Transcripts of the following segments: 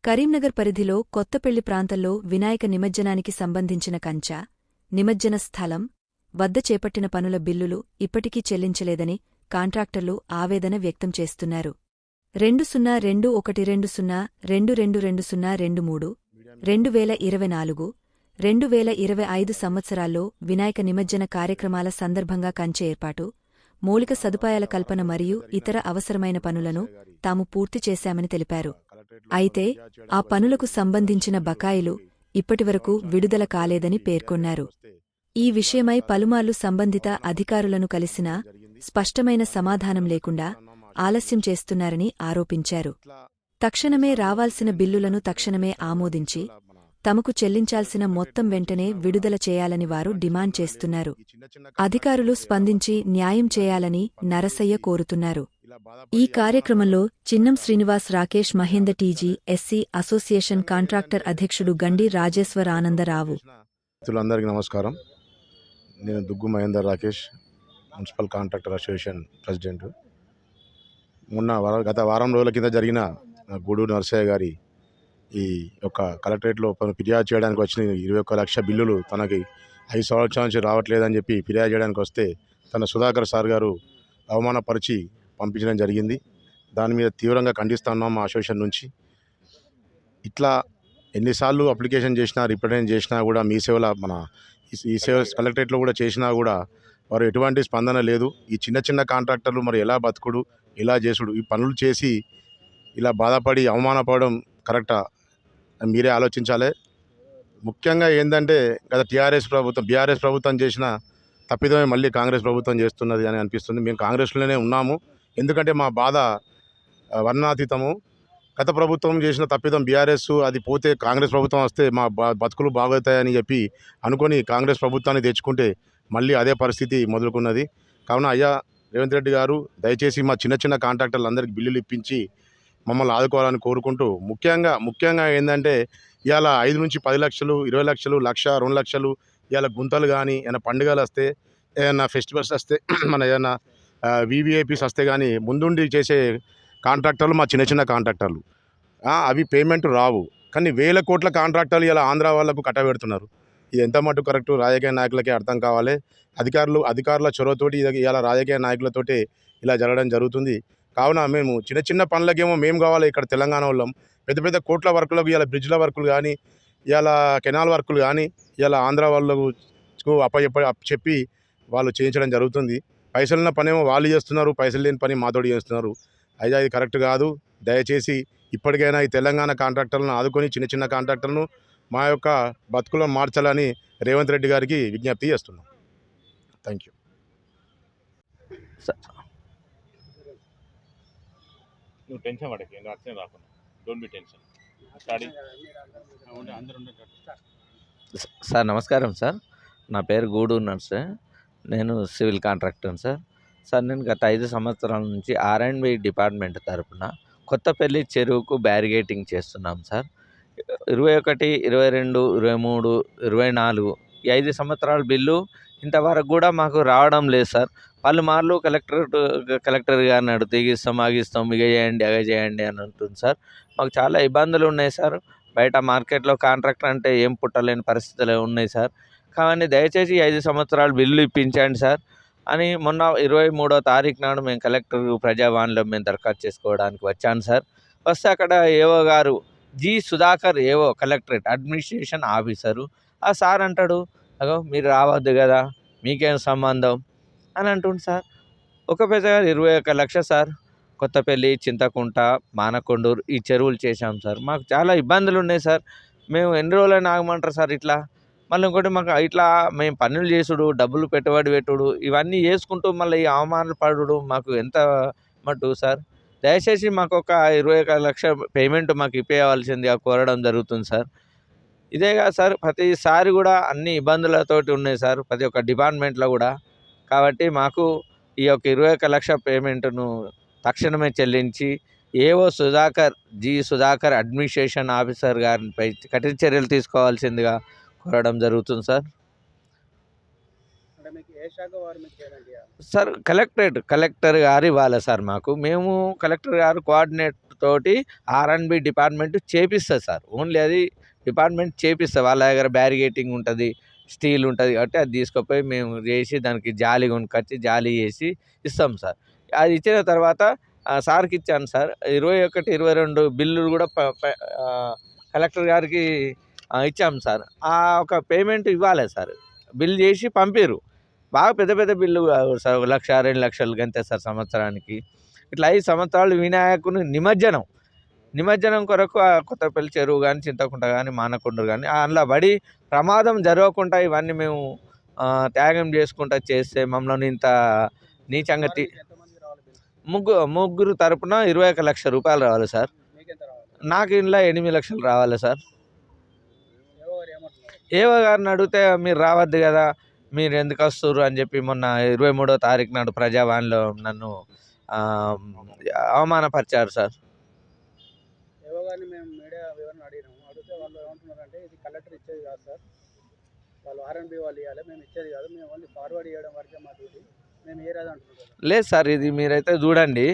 కరీంనగర్ పరిధిలో కొత్తపెళ్లి ప్రాంతంలో వినాయక నిమజ్జనానికి సంబంధించిన కంచ, నిమజ్జన స్థలం వద్ద చేపట్టిన పనుల బిల్లులు ఇప్పటికీ చెల్లించలేదని కాంట్రాక్టర్లు ఆవేదన వ్యక్తం చేస్తున్నారు. 2021-2022-2023, 2024, 2025 సంవత్సరాల్లో వినాయక నిమజ్జన కార్యక్రమాల సందర్భంగా కంచె ఏర్పాటు, మౌలిక సదుపాయాల కల్పన మరియు ఇతర అవసరమైన పనులను తాము పూర్తి చేశామని తెలిపారు. అయితే ఆ పనులకు సంబంధించిన బకాయిలు ఇప్పటివరకు విడుదల కాలేదని పేర్కొన్నారు. ఈ విషయమై పలుమార్లు సంబంధిత అధికారులను కలిసినా స్పష్టమైన సమాధానం లేకుండా ఆలస్యం చేస్తున్నారని ఆరోపించారు. తక్షణమే రావాల్సిన బిల్లులను తక్షణమే ఆమోదించి తమకు చెల్లించాల్సిన మొత్తం వెంటనే విడుదల చేయాలని వారు డిమాండ్ చేస్తున్నారు. అధికారులు స్పందించి న్యాయం చేయాలని నరసయ్య కోరుతున్నారు. ఈ కార్యక్రమంలో Chinnam Srinivas, Rakesh, Mahender, TG SC association contractor అధ్యక్షుడు గండి రాజేశ్వర్ ఆనందరావు. అందరికీ నమస్కారం. నేను Duggu Mahender Rakesh, municipal contractor association president. గత వారం రోజుల కింద జరిగిన గూడూరు నరసయ్య గారి ఈ యొక్క కలెక్టరేట్లో ఫిర్యాదు చేయడానికి వచ్చిన 21 లక్ష బిల్లులు తనకి 5 సంవత్సరాల నుంచి రావట్లేదని చెప్పి ఫిర్యాదు చేయడానికి వస్తే తన సుధాకర్ సార్ గారు అవమానపరిచి పంపించడం జరిగింది. దాని మీద తీవ్రంగా ఖండిస్తున్నాం మా అసోసియేషన్ నుంచి. ఇట్లా ఎన్నిసార్లు అప్లికేషన్ చేసినా, రిప్రజెంట్ చేసినా కూడా మీ సేవల ఈ సేవ కలెక్టరేట్లో కూడా చేసినా కూడా వారు ఎటువంటి స్పందన లేదు. ఈ చిన్న చిన్న కాంట్రాక్టర్లు మరి ఎలా బతుకుడు, ఎలా చేసుడు, ఈ పనులు చేసి ఇలా బాధపడి అవమానపడడం కరెక్టా? మీరే ఆలోచించాలి. ముఖ్యంగా ఏంటంటే గత బీఆర్ఎస్ ప్రభుత్వం చేసిన తప్పిదమే మళ్ళీ కాంగ్రెస్ ప్రభుత్వం చేస్తున్నది అని అనిపిస్తుంది. మేము కాంగ్రెస్లోనే ఉన్నాము. ఎందుకంటే మా బాధ వర్ణాతీతము. గత ప్రభుత్వం చేసిన తప్పిదం బీఆర్ఎస్, అది పోతే కాంగ్రెస్ ప్రభుత్వం వస్తే మా బతుకులు బాగవుతాయని చెప్పి అనుకొని కాంగ్రెస్ ప్రభుత్వాన్ని తెచ్చుకుంటే మళ్ళీ అదే పరిస్థితి మొదలుకున్నది. కావున అయ్యా రేవంత్ రెడ్డి గారు దయచేసి మా చిన్న చిన్న కాంట్రాక్టర్లందరికీ బిల్లులు ఇప్పించి మమ్మల్ని ఆదుకోవాలని కోరుకుంటూ, ముఖ్యంగా ఏంటంటే ఇవాళ 5 నుంచి 10 లక్షలు, 20 లక్షలు, 1,00,000, 2 లక్షలు ఇవాళ గుంతలు కానీ, ఏమైనా పండుగలు వస్తే, ఏమైనా ఫెస్టివల్స్ వస్తే, మన ఏమైనా వీవీఐపీస్ వస్తే కానీ ముందుండి చేసే కాంట్రాక్టర్లు మా చిన్న చిన్న కాంట్రాక్టర్లు. అవి పేమెంట్ రావు. కానీ 1,000 కోట్ల కాంట్రాక్టర్లు ఇలా ఆంధ్ర వాళ్లకు కట్టబెడుతున్నారు. ఇది ఎంత మటుకు కరెక్టు? రాజకీయ నాయకులకే అర్థం కావాలి. అధికారుల చొరవతోటి ఇలా రాజకీయ నాయకులతోటి ఇలా జరగడం జరుగుతుంది. కావున మేము చిన్న చిన్న పనులకేమో మేము కావాలి ఇక్కడ తెలంగాణ వాళ్ళం. పెద్ద పెద్ద కోట్ల వర్కులకు ఇలా బ్రిడ్జ్ల వర్కులు కానీ, ఇలా కెనాల్ వర్కులు కానీ ఇలా ఆంధ్ర వాళ్ళకు చెప్పి వాళ్ళు చేయించడం జరుగుతుంది. పైసలున్న పనేమో వాళ్ళు చేస్తున్నారు, పైసలు లేని పని మాతోటి చేస్తున్నారు. అయితే అది కరెక్ట్ కాదు. దయచేసి ఇప్పటికైనా ఈ తెలంగాణ కాంట్రాక్టర్లను ఆదుకొని చిన్న చిన్న కాంట్రాక్టర్లను మా యొక్క బతుకులను మార్చాలని రేవంత్ రెడ్డి గారికి విజ్ఞప్తి చేస్తున్నాం. Thank you. నువ్వు టెన్షన్ పడకి, అట్లనే రాకుండా, డోంట్ బి టెన్షన్. సార్ నమస్కారం సార్. నా పేరు గూడూరు నర్సే. నేను సివిల్ కాంట్రాక్టర్ సార్. నేను గత 5 సంవత్సరాల నుంచి R&B డిపార్ట్మెంట్ తరఫున కొత్తపల్లి చెరువుకు బ్యారిగేటింగ్ చేస్తున్నాం సార్. 21, 22, 23, 24 ఈ 5 సంవత్సరాల బిల్లు ఇంతవరకు కూడా మాకు రావడం లేదు సార్. పలుమార్లు కలెక్టర్ గారిని అడిగితే ఆగిస్తాం, ఇక చేయండి, అగ చేయండి అని అంటుంది సార్. మాకు చాలా ఇబ్బందులు ఉన్నాయి సార్. బయట మార్కెట్లో కాంట్రాక్టర్ అంటే ఏం పుట్టలేని పరిస్థితులు ఉన్నాయి సార్. కానీ దయచేసి 5 సంవత్సరాలు బిల్లు ఇప్పించండి సార్ అని మొన్న 23వ తారీఖు నాడు మేము కలెక్టర్ ప్రజావాణిలో మేము దరఖాస్తు చేసుకోవడానికి వచ్చాను సార్. వస్తే అక్కడ ఏఓ గారు G Sudhakar, AO collectorate administration officer, ఆ సార్ అంటాడు, అగో మీరు రావద్దు కదా, మీకేం సంబంధం అని అంటుంది సార్. ఒక పెద్ద 21 లక్ష సార్. కొత్తపల్లి, చింతకుంట, మానకొండూరు ఈ చెరువులు చేశాం సార్. మాకు చాలా ఇబ్బందులు ఉన్నాయి సార్. మేము ఎన్ని రోజులైనా ఆగమంటారు సార్ ఇట్లా. మళ్ళీ ఇంకోటి మాకు ఇట్లా మేము పనులు చేసుడు, డబ్బులు పెట్టుబడి పెట్టుడు ఇవన్నీ చేసుకుంటూ మళ్ళీ ఈ అవమానాలు పడుడు మాకు ఎంత మట్టు సార్. దయచేసి మాకు ఒక 21 లక్ష పేమెంట్ మాకు ఇప్పేయవలసిందిగా కోరడం జరుగుతుంది సార్. ఇదే కాదు సార్, ప్రతిసారి కూడా అన్ని ఇబ్బందులతోటి ఉన్నాయి సార్ ప్రతి ఒక్క డిపార్ట్మెంట్లో కూడా. కాబట్టి మాకు ఈ యొక్క 21 లక్ష పేమెంట్ను తక్షణమే చెల్లించి AO G Sudhakar administration officer గారిపై కఠిన చర్యలు తీసుకోవాల్సిందిగా కోరడం జరుగుతుంది సార్. ఏ శాఖ వారు మీకు పేమెంట్ చేయాలి? సార్ కలెక్టర్ గారు ఇవ్వాలి సార్ మాకు. మేము కలెక్టర్ గారు కోఆర్డినేట్ తోటి ఆర్ఎండ్బి డిపార్ట్మెంట్ చేపిస్తుంది సార్. ఓన్లీ అది డిపార్ట్మెంట్ చేపిస్తుంది. వాళ్ళ దగ్గర బ్యారిగేటింగ్ ఉంటుంది, స్టీల్ ఉంటుంది కాబట్టి అది తీసుకుపోయి మేము చేసి దానికి జాలి కొనుక్కొచ్చి జాలి చేసి ఇస్తాం సార్. అది ఇచ్చిన తర్వాత సార్కి ఇచ్చాను సార్. 21, 22 బిల్లులు కూడా కలెక్టర్ గారికి ఇచ్చాము సార్. ఒక పేమెంట్ ఇవ్వాలి సార్. బిల్ చేసి పంపిర్రు. బాగా పెద్ద పెద్ద బిల్లు కాదు సార్. 1 లక్ష 2 లక్షలు గంతే సార్ సంవత్సరానికి. ఇట్లా 5 సంవత్సరాలు వినాయకుని నిమజ్జనం కొరకు కొత్తపల్లి చెరువు కానీ, చింతకుంట కానీ, మానకొండూరు కానీ అందులో పడి ప్రమాదం జరగకుండా ఇవన్నీ మేము త్యాగం చేసుకుంటా చేస్తే మమ్మల్ని ఇంత నీచంగా ఎంతమంది రావాలి బిల్? ముగ్గురు తరపున 21 లక్ష రూపాయలు రావాలి సార్. మీకెంత రావాలి? నాకు ఇంట్లో 8 లక్షలు రావాలి సార్. ఏవో గారు ఏమంటున్నారు? ఏవో గారిని అడిగితే మీరు రావద్దు కదా, మీరు ఎందుకు వస్తుర్రు అని చెప్పి మొన్న 23వ తారీఖు నాడు ప్రజావాణిలో నన్ను అవమానపరిచారు సార్. ఏవో గారిని మేము మీడియా వివరణ అడిగినాము. అడిగితే వాళ్ళు ఏమంటున్నారంటే ఇది కలెక్టర్ ఇచ్చేది కాదు సార్, వాళ్ళు ఆర్ఎండ్బి వాళ్ళు ఇవ్వాలి, మేము ఇచ్చేది కాదు, మేము ఓన్లీ ఫార్వర్డ్ చేయడం వరకే మా డ్యూటీ, మేము ఏ రాదు అంటున్నారు. లేదు సార్, ఇది మీరైతే చూడండి.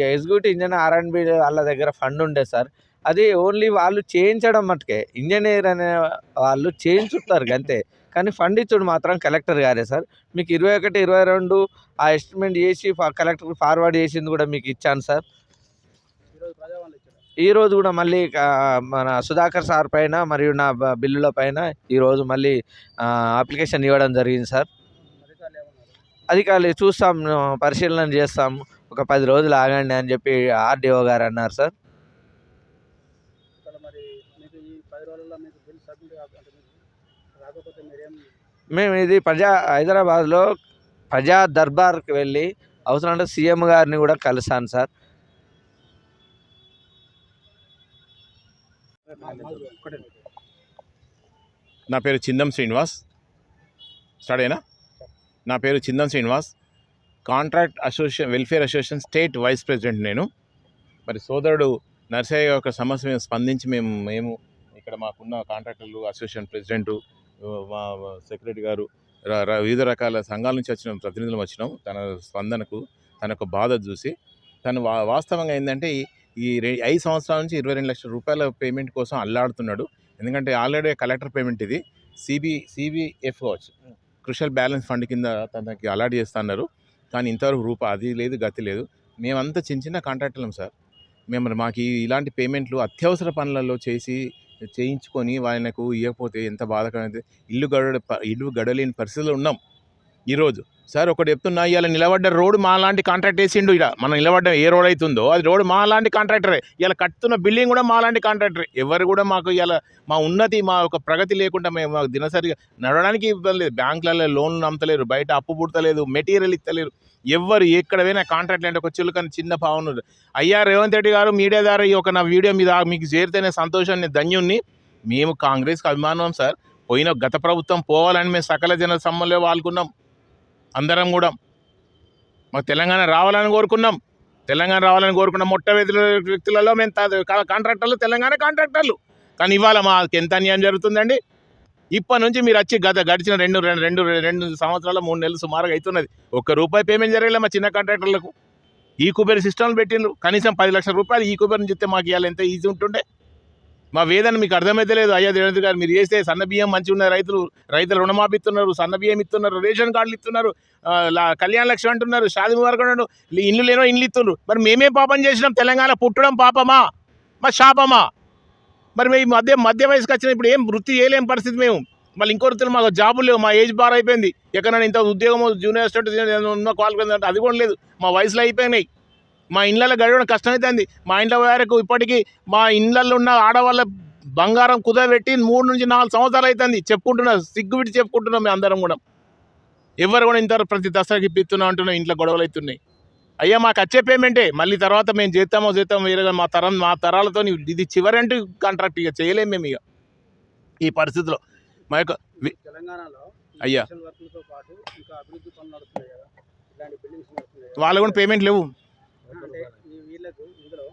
ఎగ్జిక్యూటివ్ ఇంజనీర్ ఆర్ఎండ్బి వాళ్ళ దగ్గర ఫండ్ ఉండే సార్. అది ఓన్లీ వాళ్ళు చేయించడం మటుకే, ఇంజనీర్ అనే వాళ్ళు చేయించుతారు అంతే. కానీ ఫండ్ ఇచ్చుడు మాత్రం కలెక్టర్ గారే సార్. మీకు 21, 22 ఆ ఎస్టిమేట్ చేసి కలెక్టర్కి ఫార్వర్డ్ చేసింది కూడా మీకు ఇచ్చాను సార్. ఈరోజు ప్రజావాళ్ళు ఇచ్చారు. ఈరోజు కూడా మళ్ళీ మన సుధాకర్ సార్ పైన మరియు నా బిల్లుల పైన ఈరోజు మళ్ళీ అప్లికేషన్ ఇవ్వడం జరిగింది సార్. అధికారులు ఏమన్నారు? అధికారులు చూస్తాం, పరిశీలన చేస్తాం, ఒక 10 రోజులు ఆగండి అని చెప్పి ఆర్డీఓ గారు అన్నారు సార్. ఇక్కడ మరి మీకు ఈ 10 రోజుల్లో మీకు బిల్ సబ్మిట్ కాకపోతే మీకు రాకపోతే మీరేం? మేము ఇది హైదరాబాద్లో ప్రజా దర్బార్కి వెళ్ళి అవసరం అంటే సీఎం గారిని కూడా కలిసాను సార్. నా పేరు చిందం శ్రీనివాస్. స్టార్ట్ అయినా? నా పేరు Chindam Srinivas, contract welfare association state vice president నేను. మరి సోదరుడు నర్సయ్య యొక్క సమస్య మేము స్పందించి మేము ఇక్కడ మాకున్న కాంట్రాక్టర్లు, అసోసియేషన్ ప్రెసిడెంటు, మా సెక్రటరీ గారు, వివిధ రకాల సంఘాల నుంచి వచ్చిన ప్రతినిధులు వచ్చినాం. తన స్పందనకు, తన యొక్క బాధ చూసి తను వాస్తవంగా ఏంటంటే ఈ 5 సంవత్సరాల నుంచి 22 లక్షల రూపాయల పేమెంట్ కోసం అల్లాడుతున్నాడు. ఎందుకంటే ఆల్రెడీ కలెక్టర్ పేమెంట్ ఇది సిబిఎఫ్ కావచ్చు, క్రూషియల్ బ్యాలెన్స్ ఫండ్ కింద తనకి అలాట్ చేస్తున్నారు. కానీ ఇంతవరకు అది లేదు, గతి లేదు. మేమంతా చిన్న కాంట్రాక్టర్లం సార్. మాకు ఇలాంటి పేమెంట్లు అత్యవసర పనులలో చేయించుకొని వాళ్ళకు ఇవ్వకపోతే ఎంత బాధకరమైతే ఇల్లు గడలేని పరిస్థితుల్లో ఉన్నాం ఈరోజు. సార్ ఒకటి చెప్తున్నా, ఇలా నిలబడ్డ రోడ్డు మా లాంటి కాంట్రాక్ట్ వేసిండు. ఇక్కడ మనం నిలబడ్డ ఏ రోడ్ అవుతుందో అది రోడ్డు మా లాంటి కాంట్రాక్టరే. ఇలా కట్టుతున్న బిల్డింగ్ కూడా మా లాంటి కాంట్రాక్టరే. ఎవరు కూడా మాకు ఇలా మా ఉన్నతి, మా యొక్క ప్రగతి లేకుండా మాకు దినసరిగా నడవడానికి ఇబ్బంది లేదు. బ్యాంకులలో లోన్లు నమ్మతలేరు, బయట అప్పు పుడతలేదు, మెటీరియల్ ఇస్తలేరు. ఎవరు ఎక్కడ పోయినా కాంట్రాక్ట్ అంటే ఒక చిలుకని చిన్న భావన. అయ్యా రేవంత్ రెడ్డి గారు మీడియా ద్వారా ఈ ఒక నా వీడియో మీద మీకు చేరితేనే సంతోషాన్ని ధన్యుణ్ణి. మేము కాంగ్రెస్కి అభిమానం సార్. పోయిన గత ప్రభుత్వం పోవాలని మేము సకల జన సమ్మలో వాడుకున్నాం. అందరం కూడా మాకు తెలంగాణ రావాలని కోరుకున్నాం. మొట్టమొదటి వ్యక్తులలో మేము కాంట్రాక్టర్లు, తెలంగాణ కాంట్రాక్టర్లు. కానీ ఇవాళ మాకు ఎంత అన్యాయం జరుగుతుందండి. ఇప్పటి నుంచి మీరు వచ్చి గడిచిన రెండు సంవత్సరాలు 3 నెలలు సుమారుగా అవుతున్నది. ₹1 పేమెంట్ జరగలేదు మా చిన్న కాంట్రాక్టర్లకు. ఈ కుబేర్ సిస్టమ్లు పెట్టిండ్రు. కనీసం 10 లక్షల రూపాయలు ఈ కుబేర్ నుంచి ఇస్తే మాకు ఇవాళ ఎంత ఈజీ ఉంటుండే. మా వేదన మీకు అర్థమైతే లేదు. అయ్యా దేవేంద్ర గారు, మీరు చేస్తే సన్న బియ్యం మంచిగా ఉన్నాయి, రైతులు రుణమాఫీ ఇస్తున్నారు, సన్న బియ్యం ఇస్తున్నారు, రేషన్ కార్డులు ఇస్తున్నారు, కళ్యాణ లక్ష్మి అంటున్నారు, షాదీ ముబారక్ అంటున్నారు, ఇల్లు లేనో ఇల్లు ఇస్తున్నారు. మరి మేమే పాపం చేసినాం? తెలంగాణ పుట్టడం పాపమా మా శాపమా? మరి మేము మధ్య వయసుకి వచ్చిన ఇప్పుడు ఏం వృత్తి చేయలేం పరిస్థితి. మేము మళ్ళీ ఇంకో వృత్తులు మాకు జాబులు లేవు. మా ఏజ్ బార్ అయిపోయింది. ఎక్కడైనా ఇంత ఉద్యోగం జూనియర్ స్టూడెంట్ ఉన్న క్వాలిఫికేషన్ అంటే అది కూడా లేదు. మా వయసులో అయిపోయినాయి. మా ఇళ్ళల్లో గడవడం కష్టమవుతుంది. మా ఇంట్లో వరకు ఇప్పటికీ మా ఇళ్ళల్లో ఉన్న ఆడవాళ్ళ బంగారం కుదరబెట్టి 3 నుంచి 4 సంవత్సరాలు అవుతుంది. చెప్పుకుంటున్నాం, సిగ్గుబిట్టి చెప్పుకుంటున్నాం. మేము అందరం కూడా ఎవరు కూడా ఇంతవరకు ప్రతి దసరాకి ఇప్పిస్తున్నాం అంటున్నాం. ఇంట్లో గొడవలు అవుతున్నాయి. అయ్యా మాకు వచ్చే పేమెంటే, మళ్ళీ తర్వాత మేము చేస్తామో వేరేగా మా తరాలతో ఇది చివరంటూ కాంట్రాక్ట్ ఇక చేయలేము మేము ఇక ఈ పరిస్థితిలో. మా యొక్క తెలంగాణలో అయ్యా వర్కులతో పాటు ఇంకా అభివృద్ధి పనులు నడుస్తున్నాయి కదా, ఇలాంటి బిల్డింగ్స్ నడుస్తున్నాయి. వాళ్ళు కూడా పేమెంట్ లేవు. అంటే వీళ్ళకు ఇందులో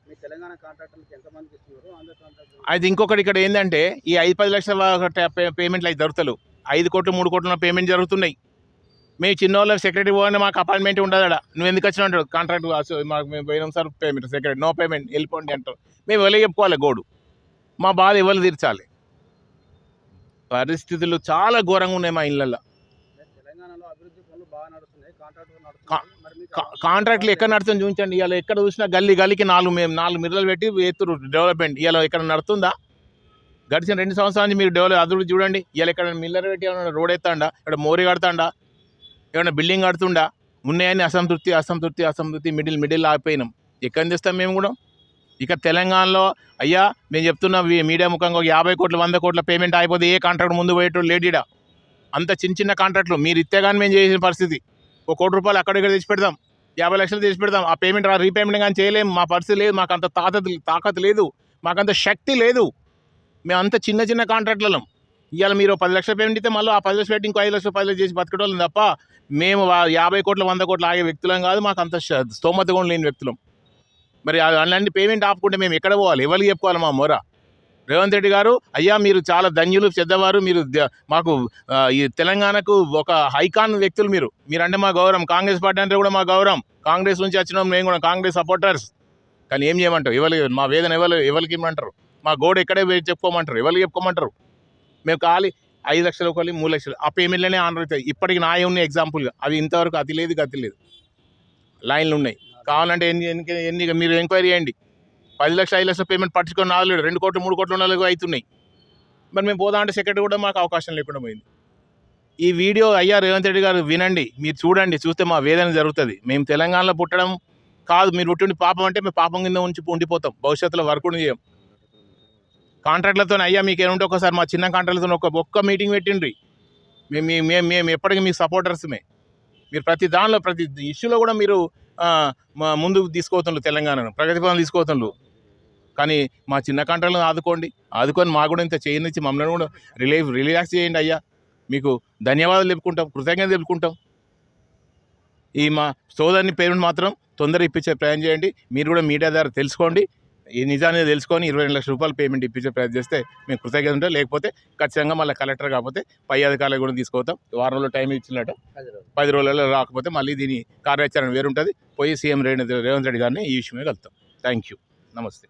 మీ తెలంగాణ కాంట్రాక్టర్లకు ఎంతమందికి ఇస్తున్నారు, ఆంధ్ర కాంట్రాక్టర్? అయితే ఇంకొకటి ఇక్కడ ఏంటంటే ఈ 5-10 లక్షల పేమెంట్లు అయితే దొరుకుతలు 5 కోట్లు 3 కోట్ల పేమెంట్ జరుగుతున్నాయి. మేము చిన్నోళ్ళ సెక్రటరీ పోగానే మాకు అపాయింట్మెంట్ ఉండదు అక్కడ. నువ్వు ఎందుకు వచ్చినావు అంటాడు కాంట్రాక్ట్. మాకు మేము పోయినాం sir payment secretary no payment వెళ్ళిపోండి అంటారు. మేము ఎవరికి చెప్పుకోవాలి గోడు? మా బాధ ఎవరు తీర్చాలి? పరిస్థితులు చాలా ఘోరంగా ఉన్నాయి మా ఇళ్ళల్లో. తెలంగాణలో అభివృద్ధి పనులు బాగా నడుస్తున్నాయి, కాంట్రాక్టర్ నడుస్తున్నాయి. మరి మీకు కాంట్రాక్ట్లు ఎక్కడ నడుతుంది చూపించండి. ఇవాళ ఎక్కడ చూసినా గల్లీకి 4 మిర్రలు పెట్టి ఎత్తురు డెవలప్మెంట్. ఇవాళ ఎక్కడ నడుతుందా? గడిచిన 2 సంవత్సరాల నుంచి మీరు అభివృద్ధి చూడండి. ఇవాళ ఎక్కడ మిల్లర్ పెట్టి ఏమైనా రోడ్ ఎత్తాండా, ఇక్కడ మోరీ కడతాండా, ఏమైనా బిల్డింగ్ కడుతుండా? ఉన్నాయని అసంతృప్తి మిడిల్ ఆగిపోయినాం. ఎక్కడ తెస్తాం మేము కూడా? ఇక తెలంగాణలో అయ్యా మేము చెప్తున్నా మీడియా ముఖంగా 50 కోట్ల 100 కోట్ల పేమెంట్ అయిపోతే ఏ కాంట్రాక్ట్ ముందు పోయేటోడు లేడీడా. అంత చిన్న కాంట్రాక్ట్లు మీరు ఇస్తే కానీ మేము చేసిన పరిస్థితి. ₹1 కోటి అక్కడిక్కడ తెచ్చి పెడతాం, 50 లక్షలు తెచ్చి పెడతాం. ఆ పేమెంట్ రీపేమెంట్ కానీ చేయలేము. మా పరిస్థితి లేదు, మాకు అంత తాకత్ లేదు, మాకంత శక్తి లేదు. మేము అంత చిన్న కాంట్రాక్ట్లం. ఇవాళ మీరు 10 లక్షల పేమెంట్ ఇస్తే మళ్ళీ ఆ 10 లక్షలు పెట్టి ఇంకో 5 లక్షలు 10 లక్షలు చేసి బతకటోళ్ళం తప్ప మేము 50 కోట్ల 100 కోట్లు ఆగే వ్యక్తులం కాదు. మాకు అంత స్తోమత కూడా లేని వ్యక్తులం. మరి అలాంటి పేమెంట్ ఆపుకుంటే మేము ఎక్కడ పోవాలి? ఎవరికి చెప్పుకోవాలి మా మొర? రేవంత్ రెడ్డి గారు అయ్యా మీరు చాలా ధన్యులు, పెద్దవారు మీరు. మాకు ఈ తెలంగాణకు ఒక హైకాన్ వ్యక్తులు మీరంటే మా గౌరవం. కాంగ్రెస్ పార్టీ అంటే కూడా మా గౌరవం. కాంగ్రెస్ నుంచి వచ్చినాం మేము కూడా, కాంగ్రెస్ సపోర్టర్స్. కానీ ఏం చేయమంటారు? మా వేదన ఎవరికి ఇమ్మంటారు? మా గోడ ఎక్కడే చెప్పుకోమంటారు? ఎవరికి చెప్పుకోమంటారు? మేము ఖాళీ 5 లక్షలు 3 లక్షలు ఆ పేమెంట్లోనే ఆనర్ అవుతాయి. ఇప్పటికి నాయ ఉన్నాయి ఎగ్జాంపుల్గా. అవి ఇంతవరకు అతి లేదు గతి లేదు, లైన్లు ఉన్నాయి. కావాలంటే ఎన్ని మీరు ఎంక్వైరీ చేయండి. 10 లక్షలు 5 లక్షల పేమెంట్ పట్టించుకొని 2 కోట్లు 3 కోట్ల నెలలు అవుతున్నాయి. మరి మేము పోదాం అంటే సెక్రటరీ కూడా మాకు అవకాశం లేకుండా పోయింది. ఈ వీడియో అయ్యా రేవంత్ రెడ్డి గారు వినండి, మీరు చూడండి, చూస్తే మా వేదన జరుగుతుంది. మేము తెలంగాణలో పుట్టడం కాదు, మీరు పుట్టిండి పాపం అంటే మేము పాపం కింద ఉండిపోతాం. భవిష్యత్తులో వర్క్ చేయం. కాంట్రాక్ట్లతో అయ్యా మీకు ఏమంటే ఒకసారి మా చిన్న కాంట్రాక్ట్లతో ఒక్క మీటింగ్ పెట్టిండ్రి. మేము ఎప్పటికీ మీకు సపోర్టర్స్మే. మీరు ప్రతి దానిలో ప్రతి ఇష్యూలో కూడా మీరు ముందుకు తీసుకోతున్నారు, తెలంగాణను ప్రగతి పనులు తీసుకోతున్నారు. కానీ మా చిన్న కాంట్రాక్ట్లను ఆదుకొని మాకు కూడా ఇంత చేయనిచ్చి మమ్మల్ని కూడా రిలాక్స్ చేయండి అయ్యా. మీకు ధన్యవాదాలు చెప్పుకుంటాం, కృతజ్ఞత చెప్పుకుంటాం. ఈ మా సోదరుని పేమెంట్ మాత్రం తొందరగా ఇప్పించే ప్రయాణం చేయండి. మీరు కూడా మీడియా ద్వారా తెలుసుకోండి, ఈ నిజాన్ని తెలుసుకొని 22 లక్షల రూపాయలు పేమెంట్ ఇప్పించే ప్రయత్నం చేస్తే మేము కృతజ్ఞత ఉంటాం. లేకపోతే ఖచ్చితంగా మళ్ళీ కలెక్టర్ కాకపోతే పై అధికారులు కూడా తీసుకుపోతాం. వారం రోజులు టైం ఇచ్చినట్టు 10 రోజులలో రాకపోతే మళ్ళీ దీని కార్యాచరణ వేరుంటుంది. పోయి సీఎం రేవంత్ రెడ్డి గారిని ఈ విషయమే కలుస్తాం. థ్యాంక్ యూ, నమస్తే.